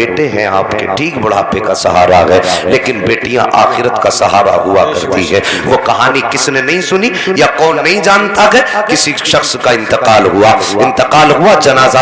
بیٹے ہیں آپ کے ٹھیک بڑھاپے کا سہارا ہے، لیکن بیٹیاں آخرت کا سہارا ہوا کرتی ہے۔ وہ کہانی کس نے نہیں سنی یا کون نہیں جانتا کہ کسی شخص کا انتقال ہوا، جنازہ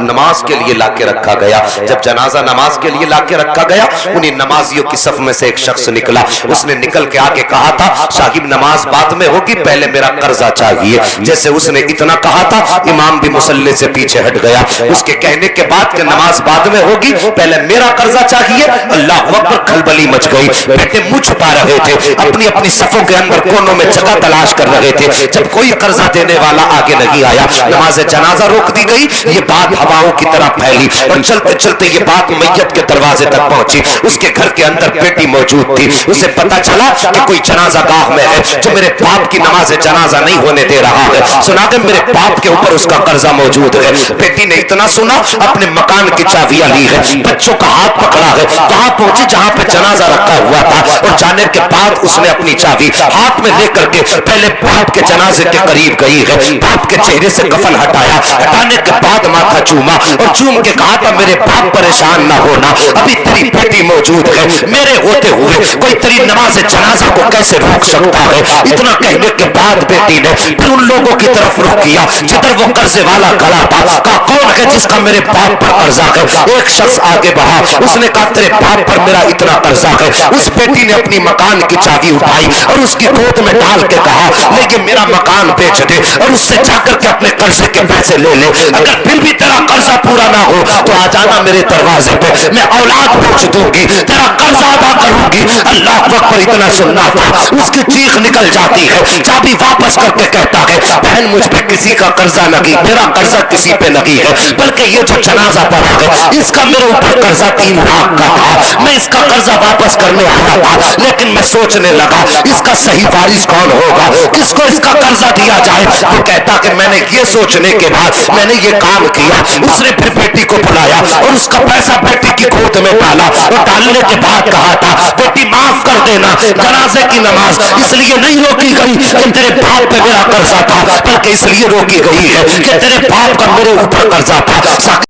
نماز کے لیے لا کے رکھا گیا۔ جب جنازہ نماز کے لیے لا کے رکھا گیا، انہیں نمازیوں کی صف میں سے ایک شخص نکلا۔ اس نے نکل کے آ کے کہا تھا صاحب نماز بعد میں ہوگی، پہلے میرا قرضہ چاہیے۔ جیسے اس نے اتنا کہا تھا، امام بھی مصلی سے پیچھے ہٹ گیا۔ اس کے کہنے کے بعد کہ نماز بعد میں ہوگی، پہلے میرا قرضہ چاہیے، اللہ اکبر، کھلبلی مچ گئی۔ بیٹے منہ چھپا رہے تھے، اپنی اپنی صفوں کے اندر کونوں میں جگہ تلاش کر رہے تھے۔ جب کوئی قرضہ دینے والا آگے نہیں آیا، نماز جنازہ روک دی گئی۔ یہ بات ہواؤں کی طرح پھیلی اور چلتے چلتے یہ بات میت کے دروازے تک پہنچی۔ اس کے گھر کے اندر بیٹی موجود تھی، اسے پتا چلا کہ کوئی جنازہ گاہ میں ہے جو میرے باپ کی نماز جنازہ نہیں ہونے دے رہا ہے، سنا دے میرے باپ کے اوپر اس کا قرضہ موجود ہے۔ بیٹی نے اتنا سنا، اپنے مکان کی چابیاں لی ہے، بچوں کا ہاتھ پکڑا ہے، وہاں پہنچی جہاں پہ جنازہ رکھا ہوا تھا، اور جانے کے بعد اس نے اپنی چابی ہاتھ میں لے کر کے پہلے باپ کے جنازے کے قریب گئی ہے، باپ کے چہرے سے کفن ہٹایا، ہٹانے کے بعد ماتھا چوما اور چوم کے کہا تھا میرے باپ پریشان نہ ہونا، ابھی تیری بیٹی موجود ہے، میرے ہوتے ہوئے کوئی تیری نماز جنازہ کو کیسے روک سکتا ہے۔ اتنا کہنے کے بعد بیٹی نے پھر ان لوگوں کی طرف رخ کیا جدھر وہ قرضے والا کھڑا تھا، کہا کون ہے جس کا میرے باپ پر قرضہ ہے؟ ایک شخص آگے بڑھا، اس نے کہا تیرے باپ پر میرا اتنا قرضہ ہے۔ اس بیٹی نے اپنی مکان کی چابی اٹھائی اور اس کی گود میں ڈال کے کہا لیکن میرا مکان بیچ دے اور اس سے جا کر کے اپنے قرضے کے پیسے لے لے، اگر پھر بھی تیرا قرضہ پورا نہ ہو تو آ جانا میرے دروازے پہ، میں اولاد بیچ دوں گی، تیرا قرضہ ادا کروں گی۔ اللہ اکبر، اتنا سننا تھا، اس کی چیخ نکل جاتی ہے، چابی واپس کر کے کہتا ہے بہن مجھ پہ کسی کا قرضہ نہیں، میرا قرضہ کسی پہ نہیں ہے، بلکہ یہ جو جنازہ پڑا ہے اس کا میرے اوپر قرضہ 3 لاکھ کا تھا، میں اس کا قرضہ واپس کرنے آیا تھا، لیکن میں سوچنے لگا اس کا صحیح وارث کون ہوگا، کس کو اس کا قرضہ دیا جائے۔ وہ کہتا کہ میں نے یہ سوچنے کے بعد میں نے یہ کام کیا۔ اس نے پھر بیٹی کو بلایا اور اس کا پیسہ بیٹی کی گود میں ڈالا اور ڈالنے کے بعد کہا تھا بیٹی معاف کر دینا، جنازے کی نماز اس لیے نہیں روکی گئی کہ تیرے باپ پہ میرا قرضہ تھا، بلکہ اس لیے روکی گئی ہے کہ تیرے باپ کا میرے اوپر قرضہ تھا۔